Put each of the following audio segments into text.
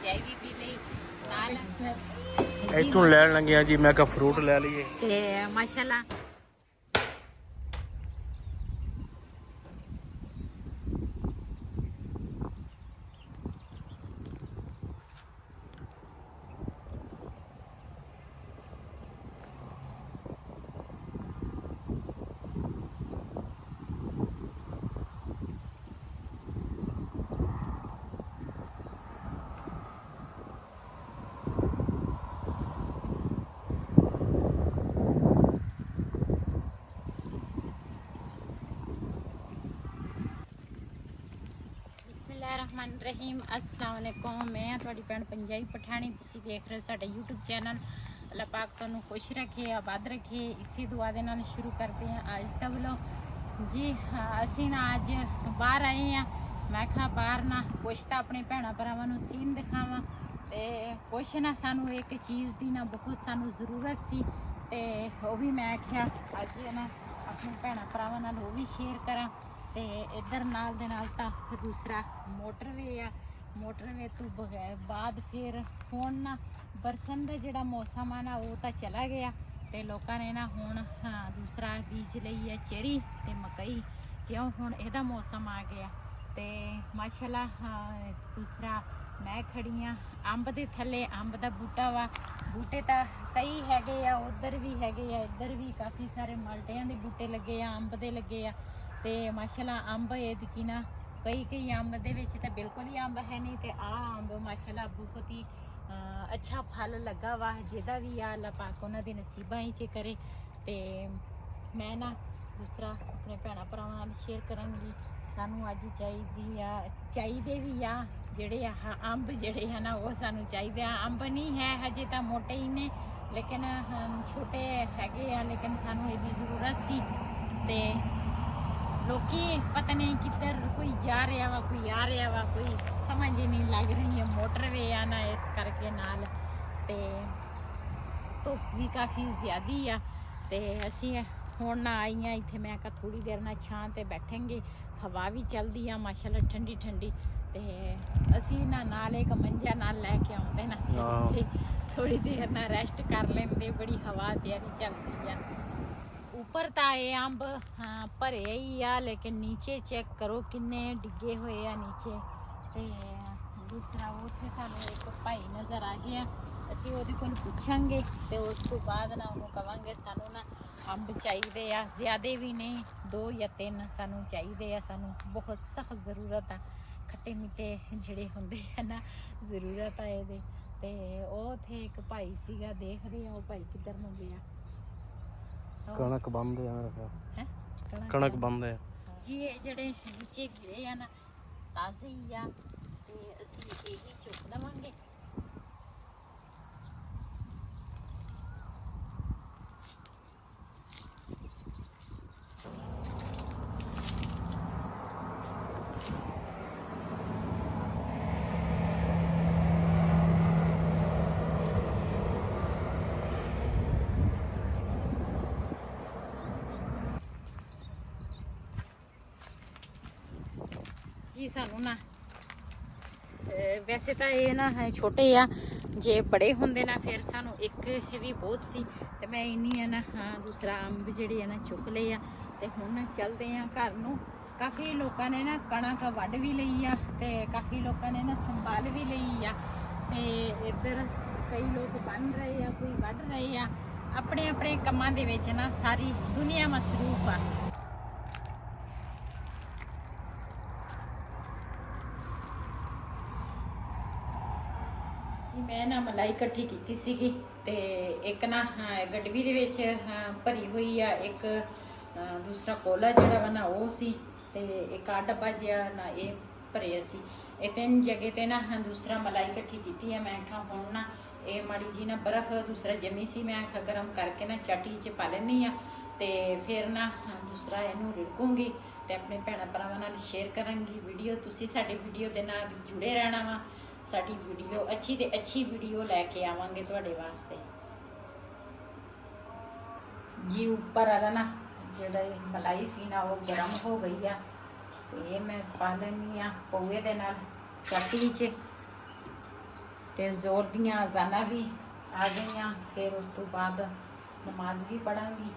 ਚਾਹ ਵੀ ਪੀ ਲਈ ਨਾਲ ਇੱਥੋਂ ਲੈਣ ਲੱਗਿਆ ਜੀ, ਮੈਂ ਕਿਹਾ ਫਰੂਟ ਲੈ ਲਈਏ ਤੇ ਮਾਸ਼ਾਅੱਲਾ रहमान रहीम अस्सलाम वालेकुम। मैं थोड़ी भैन पंजाबी पठानी, तुसी देख रहे हो साडा यूट्यूब चैनल। अल्लाह पाक तुहानू खुश रखे, आबाद रखे, इसी दुआ दे नाल शुरू करते हैं आज दा व्लॉग जी। असीं ना अज बाहर आए हैं, मैं कहा बाहर ना कुछ तो अपने भैन भरावां नू सीन दिखावां ते कुछ ना सानू एक चीज़ दी ना बहुत सानू ज़रूरत सी ते वो भी मैं आख्या अज ना अपने भैन भरावां नाल वो भी शेयर करा। ते इधर नाल दे नाल ता दूसरा मोटरवे आ, मोटरवे तो बाद फिर हुण ना बरसन का जिहड़ा मौसम आ ना वो तो चला गया ते लोकां ने ना हुण दूसरा बीज लई है चेरी ते मकई, क्यों हुण इहदा मौसम आ गया ते माशाअल्लाह। दूसरा मैं खड़ी हाँ अंब दे थल्ले, अंब दा बूटा वा, बूटे तो कई हैगे आ, उधर भी हैगे आ, इधर भी काफ़ी सारे माल्टियां दे बूटे लगे आ, अंब दे लगे आ ते माशाअल्लाह अंब एदकी ना कई अंब दे विच ते बिल्कुल ही अंब है नहीं ते अंब माशाअल्लाह बहुत ही अच्छा फल लगा वा, जिहदा भी आ अल्लाह पाक उन्हां दे नसीबां च करे। ते मैं ना दूसरा अपने भैन भरावां नाल शेयर करांगी, सानू अज चाहिदे भी आ जिहड़े अंब जिहड़े है ना वो सानू चाहिदे आ। अंब नहीं है हजे तां मोटे ही ने, लेकिन छोटे हैगे आ, लेकिन सानू इहदी ज़रूरत सी ते लोकी पता नहीं किधर कोई जा रहा वा कोई आ रहा वा, कोई समझ ही नहीं लग रही है। मोटरवे आ ना इस करके नाल ते धुप भी काफ़ी ज़्यादा आ ते असी हुण ना आई हाँ इत्थे, मैं कहा थोड़ी देर ना छां ते बैठेंगे, हवा भी चलदी आ माशाअल्लाह ठंडी ठंडी ते असी ना नाल एक मंजा नाल लैके आउंदे ना थोड़ी देर ना रेस्ट कर लेंदे, बड़ी हवा प्यारी चलदी आ। ऊपर तो ये अंब भरे ही आ, लेकिन नीचे चेक करो किन्ने डिगे हुए आ नीचे ते दूसरा उत्थे सानू एक भाई नज़र आ गया, असी उहदे कोल पुछांगे ते उस तो बाद ना उहनूं कवांगे सानू ना अंब चाहिए आ, ज़्यादा भी नहीं 2 या 3 सानू चाहिए आ, सानू बहुत सख्त ज़रूरत आ, खट्टे मिट्टे जिहड़े हुंदे आ ना ज़रूरत आ इहदी ते ओह उत्थे एक भाई सीगा, देखदे आ ओह भाई किधर नूं गया। कणक बंद है मेरा ख्याल, कणक बंद है जी। ये जड़े नीचे गिरे आ ना ताज़े ही आ ते असीं यही चुक लवांगे। जी सानू ना वैसे तो ये ना छोटे आ, जे बड़े होंदे ना फिर सानू एक भी बहुत सी ते मैं इन्नी है ना दूसरा अंब जिहड़े है ना चुक लए आ ते हुण चलदे आ घर नूं। काफ़ी लोगों ने ना कणक वढ भी लई आ ते काफ़ी लोगों ने ना संभाल भी लई आ ते इधर कई लोग बन रहे आ, कोई वढ रहे आ, अपने अपने कामां दे विच ना सारी दुनिया मसरूफ आ। मैं ना मलाई इकट्ठी की सीगी ते एक ना गडवी दे विच भरी हुई आ, एक दूसरा कोला जिहड़ा वा ना वो सी ते एक आ डब्बा जिहा ना ये भरे सी, ये 3 जगह ते ना दूसरा मलाई इकट्ठी की है। मैं आखा हुण ना ये माड़ी जी ना बर्फ दूसरा जमी सी, मैं आखा गर्म करके ना चाटी च पा लैनी आ ते फिर ना दूसरा इनू रिड़कूंगी ते अपने भैन भरावां नाल शेयर करांगी वीडियो। तुसी साडी वीडियो दे नाल जुड़े रहना वा, साडी वीडियो अच्छी ते अच्छी वीडियो लैके आवांगे तुहाडे वास्ते जी। ऊपर वाला ना जिहड़ा मलाई सी ना वो गर्म हो गई आ ते मैं पा लैनी आ पौए दे नाल चाटी च ਤੇ ਜ਼ੋਰ ਦੀਆਂ ਅਜ਼ਾਨਾਂ ਵੀ ਆ ਗਈਆਂ। ਫਿਰ ਉਸ ਤੋਂ ਬਾਅਦ ਨਮਾਜ਼ ਵੀ ਪੜਾਂਗੀ।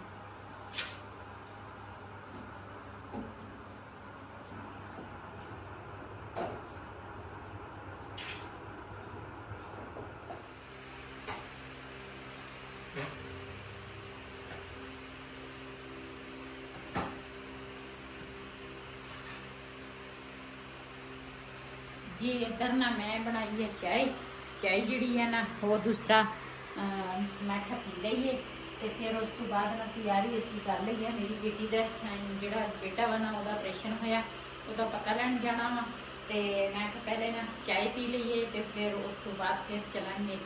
जी इधर ना मैं बनाई है चाय। चाय जी है ना वो दूसरा मैं क्या पी लीए। तो फिर उस तो बाद ना तैयारी असी कर ली है। मेरी बेटी का जोड़ा बेटा वा ना वो ऑपरेशन होया वो पता लैन जाना वा। तो मैं पहले ना चाय पी लीए तो फिर उस तो बाद फिर चलेंगे।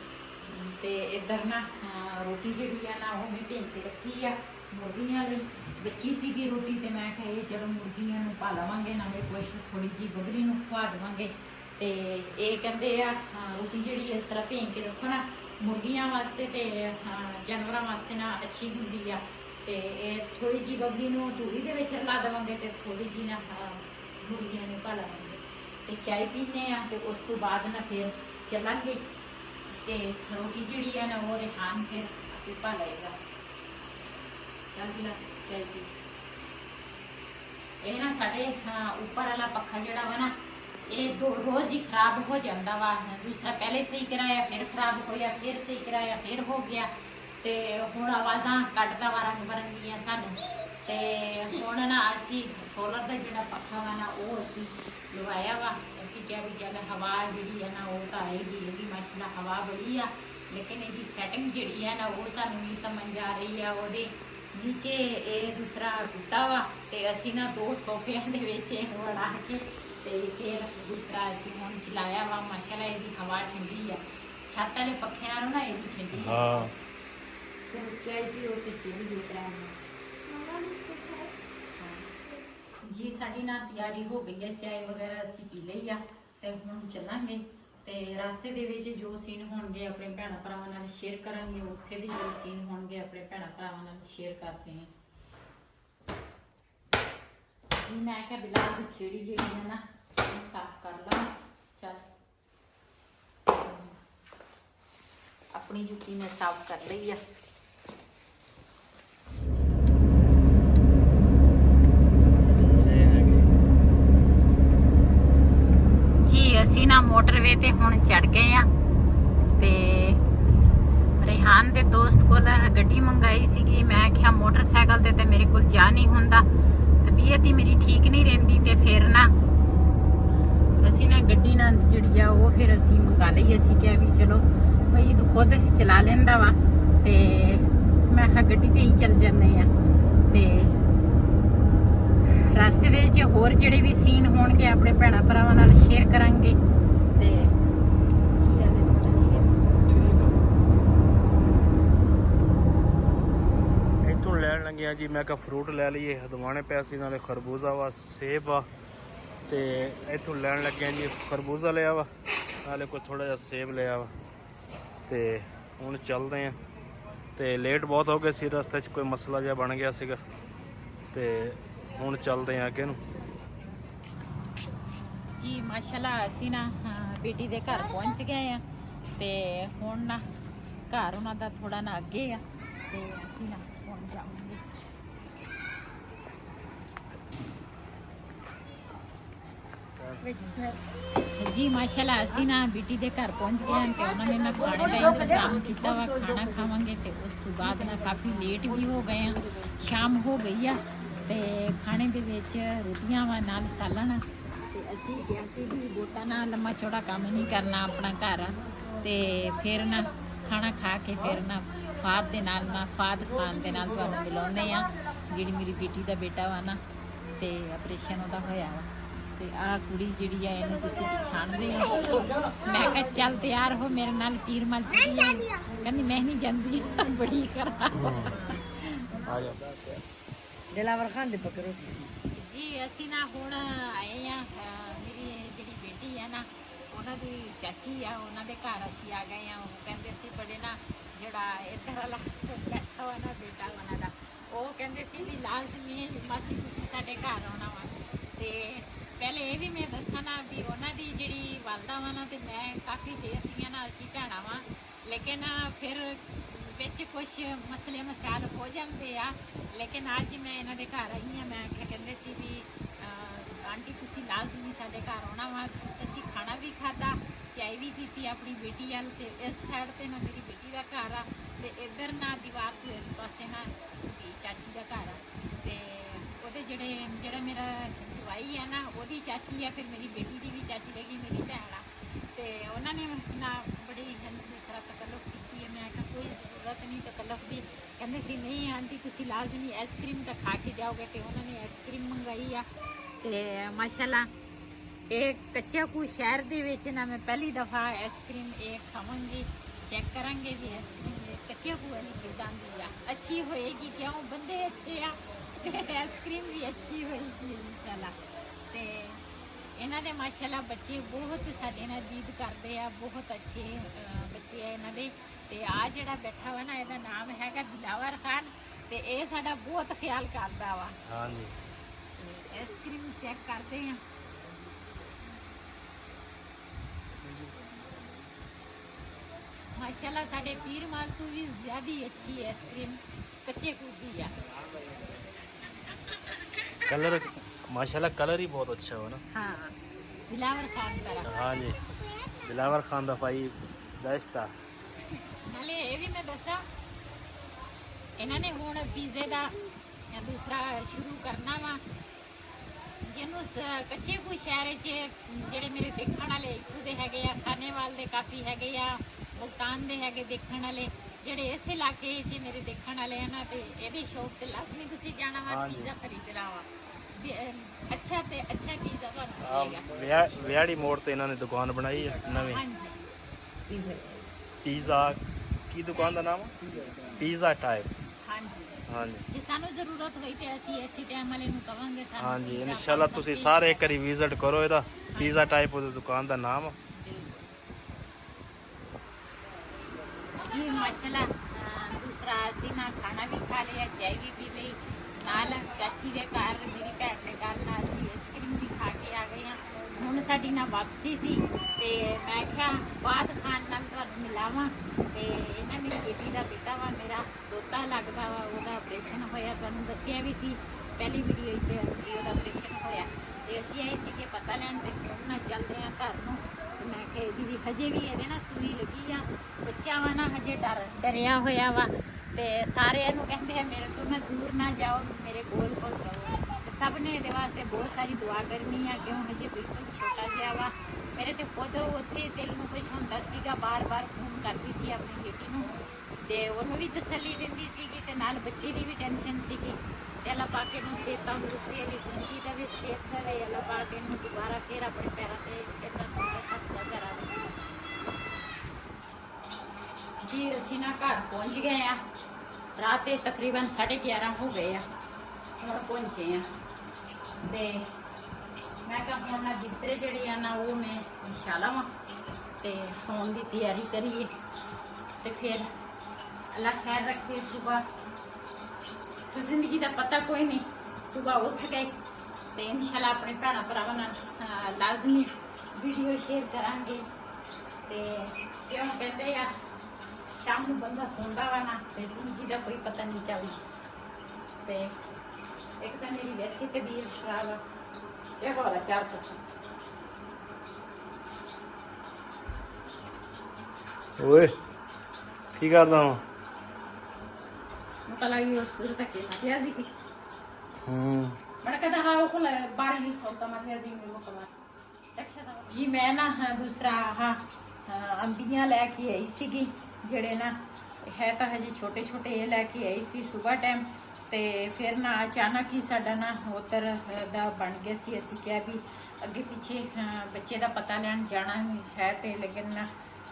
तो इधर ना रोटी जी है ना वो मैं भेज के रखी है मुर्गियां लई। बची सी रोटी तो मैं कहा ये चलो मुर्गियां पा लवांगे नाले कुछ थोड़ी जी बकरी खवा देवांगे। तो ये कहते रोटी जी इस तरह भेज के रखना मुर्गियां वास्ते तो जानवरों वास्ते ना अच्छी होंगी है। तो ये थोड़ी जी बकरी धूड़ी के रला देवांगे तो थोड़ी जी ना मुर्गियां पा लवांगे। तो चाय पीने तो उस तो बाद ना फिर चलेंगे। तो रोटी जी है ना वो रिहान फिर पा लेगा। चल पी ला चाय पी। ये ना साढ़े ऊपर वाला पखा जोड़ा वा ना ये रोज़ ही खराब हो जाता वा। दूसरा पहले सही कराया फिर खराब होया फिर सही कराया फिर हो गया। तो हुण आवाज़ां कटदा वा रंग बरंगियां सानूं। तो हुण ना असी सोलर का जोड़ा पखा वा ना वो असी लवाया वा। असी क्या भी चल हवा जी है ना वो तो आएगी ये माशाल्लाह हवा बड़ी आ। लेकिन ये सैटिंग जी है ना वो सानूं नहीं समझ आ रही है। वो नीचे ये दूसरा टुटा वा तो असी ना 2 सोफियां दे विच वड़ा के तो फिर दूसरा असी हुण चलाया वा। माशाल्लाह इसकी हवा ठंडी है। छत वाले पखे नालों ना ये भी ठंडी है। चलो चाय पियो तो चलिए जी। साड़ी ना तैयारी हो गई है चाय वगैरह असी पी ली है। तो हुण चलांगे। तो रास्ते दे विच जो सीन होणगे अपने भैन भरावां नाल शेयर करांगे। उत्थे दी जो सीन होणगे अपने भैन भरावां नाल शेयर करते हैं। मैं क्या बिलाल की खेड़ी जी है ना साफ कर ला। चल अपनी जुत्ती ने साफ कर ली है। जी असी ना मोटरवे ते हुण चढ़ गए आ। ते रेहान दे दोस्त को गड्डी मंगाई सी। मैं क्या मोटरसाइकिल ते मेरे को जा नहीं हुंदा। तबीयत ही मेरी ठीक नहीं रहिंदी। ते फिर ना असी ना गड्डी ना जिहड़ी आ वो फिर असी मंगा लई। असी क्या भी चलो भाई खुद चला लेंदा वा। ते मैं कहा गड्डी ते ही चल जाने आ। ते रास्ते दे विच होर जिहड़े भी सीन होणगे अपने भैणां भरावां नाल शेयर करांगे। ते की हाल है तुहाडा? इत्थों लैन लगे जी। मैं कहा फ्रूट लै लीए। हदवाने पैसे नाले खरबूजा वा सेब आ। तो इत्थों लैन लगे जी खरबूजा लिया वा नाले कोई थोड़ा जिहा सेब लिया वा। तो हुण चलते हैं। तो लेट बहुत हो गए सी रस्ते कोई मसला जिहा बन गया सीगा। तो हुण चलते हैं अगे नूं जी। माशाल्लाह असी ना बेटी दे घर पहुंच गए हैं। तो हुण ना घर उन्हां दा थोड़ा ना अगे आ। तो असी ना हुण जावांगे। जी माशाल्लाह असी ना बेटी दे घर पहुंच गए हैं। तो उन्होंने ना खाने का इंतजाम किया वा। खाना खावांगे तो उस तो बाद ना काफ़ी लेट भी हो गए हैं। शाम हो गई आ। तो खाने दे विच रोटियां वा नाल सालन। तो असी प्यासी भी बोटा ना लम्मा चौड़ा काम नहीं करना अपना घर। तो फिर ना खाना खा के फिर ना फाद दे नाल ना फाद खान दे नाल तुहानूं मिलाउने आ। जिहड़ी मेरी बेटी दा बेटा वा ना तो ऑपरेशन उहदा होया वा। तो आ कुड़ी जिहड़ी है इहनूं तुसीं पछाणदे हो। मैं कहा चल तैयार हो मेरे नाल तीर मल चली है। कहंदी मैं नहीं जांदी बड़ी करा दिलावर खान दे पकड़ो जी। असी ना हुण आए हैं। मेरी जिहड़ी बेटी है ना उन्हां दी चाची आ उन्हां दे घर असी आ गए हैं। वो कहंदे सी बड़े ना जिहड़ा इधर वाला बैठा हुआ ना बेटा उन्हां दा वो कहंदे सी भी लाजमी मासी तुसीं साडे घर आउणा वा। ते ਪਹਿਲੇ ਇਹ ਵੀ ਮੈਂ ਦੱਸਾਂ ਨਾ ਵੀ ਉਹਨਾਂ ਦੀ ਜਿਹੜੀ ਵਾਲਦਾ ਵਾ ਨਾ ਤੇ ਮੈਂ ਕਾਫੀ ਦੇਰ ਦੀਆਂ ਨਾ ਅਸੀਂ ਭੈਣਾਂ ਵਾਂ, ਲੇਕਿਨ ਫਿਰ ਵਿੱਚ ਕੁਝ ਮਸਲੇ ਮਸਾਇਲ ਹੋ ਜਾਂਦੇ ਆ। ਲੇਕਿਨ ਅੱਜ ਮੈਂ ਇਹਨਾਂ ਦੇ ਘਰ ਆਈ ਹਾਂ। ਮੈਂ ਕਹਿੰਦੇ ਸੀ ਵੀ ਆਂਟੀ ਤੁਸੀਂ ਲਾਜ਼ਮੀ ਸਾਡੇ ਘਰ ਆਉਣਾ ਵਾ। ਅਸੀਂ ਖਾਣਾ ਵੀ ਖਾਧਾ, ਚਾय ਵੀ ਪੀਤੀ ਆਪਣੀ ਬੇਟੀ ਵੱਲ, ਤੇ ਇਸ ਸਾਈਡ ਤੇ ਨਾ ਮੇਰੀ ਬੇਟੀ ਦਾ ਘਰ ਆ, ਤੇ ਇੱਧਰ ਨਾ ਦੀਵਾਰ ਤੋਂ ਇਸ ਪਾਸੇ ਨਾ ਮੇਰੀ ਚਾਚੀ ਦਾ ਘਰ ਆ, ਤੇ ਉਹਦੇ ਜਿਹੜਾ ਮੇਰਾ ਜਵਾਈ ਆ ਨਾ ਉਹਦੀ ਚਾਚੀ ਆ, ਫਿਰ ਮੇਰੀ ਬੇਟੀ ਦੀ ਵੀ ਚਾਚੀ ਲੱਗੀ, ਮੇਰੀ ਭੈਣ ਆ, ਤੇ ਉਹਨਾਂ ਨੇ ਨਾ ਬੜੀ ਦੂਸਰਾ ਤਕੱਲੁਫ ਕੀਤੀ ਹੈ। ਮੈਂ ਕਿਹਾ ਕੋਈ ਜ਼ਰੂਰਤ ਨਹੀਂ ਤਕੱਲੁਫ ਦੀ। ਕਹਿੰਦੇ ਸੀ ਨਹੀਂ ਆਂਟੀ ਤੁਸੀਂ ਲਾਜ਼ਮੀ ਆਈਸਕ੍ਰੀਮ ਤਾਂ ਖਾ ਕੇ ਜਾਓਗੇ, ਤੇ ਉਹਨਾਂ ਨੇ ਆਈਸਕ੍ਰੀਮ ਮੰਗਾਈ ਆ। ਤੇ ਮਾਸ਼ਾਅੱਲਾ ਇਹ ਕੱਚਾ ਕੂ ਸ਼ਹਿਰ ਦੇ ਵਿੱਚ ਨਾ ਮੈਂ ਪਹਿਲੀ ਦਫਾ ਆਈਸਕ੍ਰੀਮ ਇਹ ਖਾਵਾਂਗੀ। ਚੈੱਕ ਕਰਾਂਗੇ ਵੀ ਆਈਸਕ੍ਰੀਮ ਕੱਚੇ ਕੂ ਵਾਲੀ ਕਿੱਦਾਂ ਦੀ ਆ, ਅੱਛੀ ਹੋਏਗੀ ਕਿਉਂ ਬੰਦੇ ਅੱਛੇ ਆ ਤੇ ਆਈਸਕ੍ਰੀਮ ਵੀ ਅੱਛੀ ਹੋਏਗੀ ਇਨਸ਼ਾਅੱਲਾ। ਤੇ ਇਹਨਾਂ ਦੇ ਮਾਸ਼ਾਅੱਲਾ ਬੱਚੇ ਬਹੁਤ ਸਾਡੇ ਨਾਲ ਦੀਦ ਕਰਦੇ ਆ, ਬਹੁਤ ਅੱਛੇ ਬੱਚੇ ਆ ਇਹਨਾਂ ਦੇ। ਤੇ ਆ ਜਿਹੜਾ ਬੈਠਾ ਵਾ ਨਾ ਇਹਦਾ ਨਾਮ ਹੈਗਾ ਦਿਲਾਵਰ ਖਾਨ, ਤੇ ਇਹ ਸਾਡਾ ਬਹੁਤ ਖਿਆਲ ਕਰਦਾ ਵਾ। ਹਾਂਜੀ ਆਈਸਕ੍ਰੀਮ ਚੈੱਕ ਕਰਦੇ ਆ। माशाल्लाह साढ़े पीर माल तो भी ज्यादा अच्छी आइसक्रीम कच्चे कूदी है। कलर माशाल्लाह कलर ही बहुत अच्छा हो ना। हाँ दिलावर खान तरह। हाँ जी दिलावर खान दा भाई बेस्ट आ। नाले ये भी मैं दसा इन्होंने हुण पीजे दा दूसरा शुरू करना वा, जिन्हों कच्चे को शहर जेडे मेरे देखने वाले इतों के है खानेवाल के काफ़ी है, मुल्तान के है देखने वाले, जेडे इस इलाके मेरे देखने वाले हैं ना, तो ये शॉप से लाजमी तुसीं जाना वा पिज़्ज़ा खरीदना वा। अच्छा ते अच्छा पिज़्ज़ा मिलेगा। विहाड़ी मोड़ ते इन्होंने दुकान बनाई है नवी। हाँ जी पिज़्ज़ा की दुकान का नाम पिज़्ज़ा टाइप। हाँ जी हाँ जी जे सानू जरूरत होई ते असीं इसी टाइम वाले नूं कवांगे सानू। हाँ जी इंशाल्लाह तुसीं सारे एक बारी विजिट करो इहदा पिज़्ज़ा टाइप उस दुकान का नाम। जी माशाल्लाह दूसरा असीं ना खाना भी खा लिया, चाय भी पी ली, नाल चाची के घर मेरी भैन के घर ना असीं आइसक्रीम भी खा के आ गए हैं। हुण साडी ना वापसी सी ते मैं क्या बात खान नाल तुहानूं मिलावां। ते इन्हां मेरी बेटी दा बेटा वा मेरा दोता लगदा वा, ओहदा ऑपरेशन होया, तुहानूं दस्सिया भी सी पहली वीडियो च कि ओहदा ऑपरेशन होया, ते असीं आए सी कि पता लैण ते हुण ना चलदे आ घर नूं। मैं कहा ਇਹਦੀ ਵੀ ਹਜੇ ਵੀ ਇਹਦੇ ਨਾ ਸੂਈ ਲੱਗੀ ਆ, ਬੱਚਾ ਵਾ ਨਾ ਹਜੇ ਡਰਿਆ ਹੋਇਆ ਵਾ, ਤੇ ਸਾਰਿਆਂ ਨੂੰ ਕਹਿੰਦੇ ਆ ਮੇਰੇ ਤੋਂ ਨਾ ਦੂਰ ਨਾ ਜਾਓ, ਮੇਰੇ ਕੋਲ ਕੋਲ ਰਹੋ। ਤੇ ਸਭ ਨੇ ਇਹਦੇ ਵਾਸਤੇ ਬਹੁਤ ਸਾਰੀ ਦੁਆ ਕਰਨੀ ਆ, ਕਿਉਂ ਹਜੇ ਬਿਲਕੁਲ ਛੋਟਾ ਜਿਹਾ ਵਾ। ਮੇਰੇ ਤੇ ਖੁਦ ਉੱਥੇ ਦਿਲ ਨੂੰ ਕੁਛ ਹੁੰਦਾ ਸੀਗਾ, ਬਾਰ-ਬਾਰ ਫੋਨ ਕਰਦੀ ਸੀ ਆਪਣੀ ਬੇਟੀ ਨੂੰ, ਤੇ ਉਹਨੂੰ ਵੀ ਤਸੱਲੀ ਦਿੰਦੀ ਸੀਗੀ, ਤੇ ਨਾਲ ਬੱਚੇ ਦੀ ਵੀ ਟੈਨਸ਼ਨ ਸੀਗੀ। ਤੇ ਅੱਲਾਹ ਪਾਕ ਇਹਨੂੰ ਸਿਹਤ ਤੰਦਰੁਸਤੀ ਵਾਲੀ ਜ਼ਿੰਦਗੀ ਦੇਵੇ, ਸਿਹਤ ਦੇਵੇ। ਅੱਲਾਹ ਪਾਕ ਇਹਨੂੰ ਦੁਬਾਰਾ ਫਿਰ ਆਪਣੇ ਪੈਰਾਂ ਤੇ ਇੱਦਾਂ ਸਭ ਨਜ਼ਰ ਆਵੇ। ਜੀ ਅਸੀਂ ਨਾ ਘਰ ਪਹੁੰਚ ਗਏ ਆ, ਰਾਤ ਦੇ ਤਕਰੀਬਨ 11:30 ਹੋ ਗਏ ਆ, ਹੁਣ ਪਹੁੰਚੇ ਆ। ਤੇ ਮੈਂ ਕਿਹਾ ਹੁਣ ਨਾ ਬਿਸਤਰੇ ਜਿਹੜੇ ਆ ਨਾ ਉਹ ਮੈਂ ਵਿਛਾ ਲਵਾਂ ਤੇ ਸੌਣ ਦੀ ਤਿਆਰੀ ਕਰੀਏ, ਤੇ ਫਿਰ ਅੱਲਾਹ ਖੈਰ ਰੱਖੇ। ਸੁਬਹ ਜ਼ਿੰਦਗੀ ਦਾ ਪਤਾ ਕੋਈ ਨਹੀਂ, ਸੁਬਹ ਉੱਠ ਗਏ ਤੇ ਇਨਸ਼ਾਅੱਲਾ ਆਪਣੇ ਭੈਣਾਂ ਭਰਾਵਾਂ ਨਾਲ ਲਾਜ਼ਮੀ ਵੀਡੀਓ ਸ਼ੇਅਰ ਕਰਾਂਗੇ। ਤੇ ਕਿਉਂ ਕਹਿੰਦੇ ਆ ਸ਼ਾਮ ਨੂੰ ਬੰਦਾ ਸੌਂਦਾ ਵਾ ਨਾ ਤੇ ਜ਼ਿੰਦਗੀ ਦਾ ਕੋਈ ਪਤਾ ਨਹੀਂ ਚੱਲਦਾ। ਤੇ ਇੱਕ ਤਾਂ ਮੇਰੀ ਵੈਸੇ ਤਬੀਅਤ ਖਰਾਬ ਆ, ਇਹ ਵਾਲਾ ਚਾਰ ਪਛਾ ਓਏ ਕੀ ਕਰਦਾ ਹਾਂ ਮਤਲਬ ਇਹ ਉਸ ਤੋਂ ਤੱਕ ਨਾ ਸੀ ਕਿ बड़ा कहता हाँ वो बारह यूज होता मतलब जी मेरे को जी मैं ना दूसरा हाँ अंबियां लैके आई सी जड़े ना है तो हजे छोटे छोटे ये लैके आई सी सुबह टाइम। तो फिर ना अचानक ही साडा ना उधर दा बन गया सी, असीं क्या भी अगे पीछे बच्चे का पता लैन जाना है, तो लेकिन ना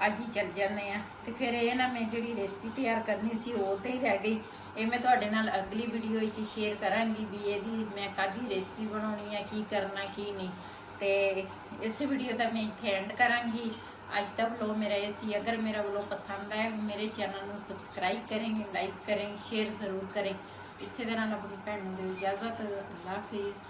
अज ही चल जाने हैं। तो फिर ये ना मैं जी रेसिपी तैयार करनी सी वो तो ही रह गई, ये मैं तुहाडे नाल अगली वीडियो शेयर करांगी भी ये मैं कादी रेसिपी बनानी है, की करना की नहीं। तो इस वीडियो का मैं इत्थे एंड करांगी। अज का व्लॉग मेरा ये सी, अगर मेरा व्लॉग पसंद आए मेरे चैनल को सबसक्राइब करेंगे, लाइक करें, शेयर जरूर करें। इस तरह अपनी भैन को इजाज़त, अल्लाह हाफिज़।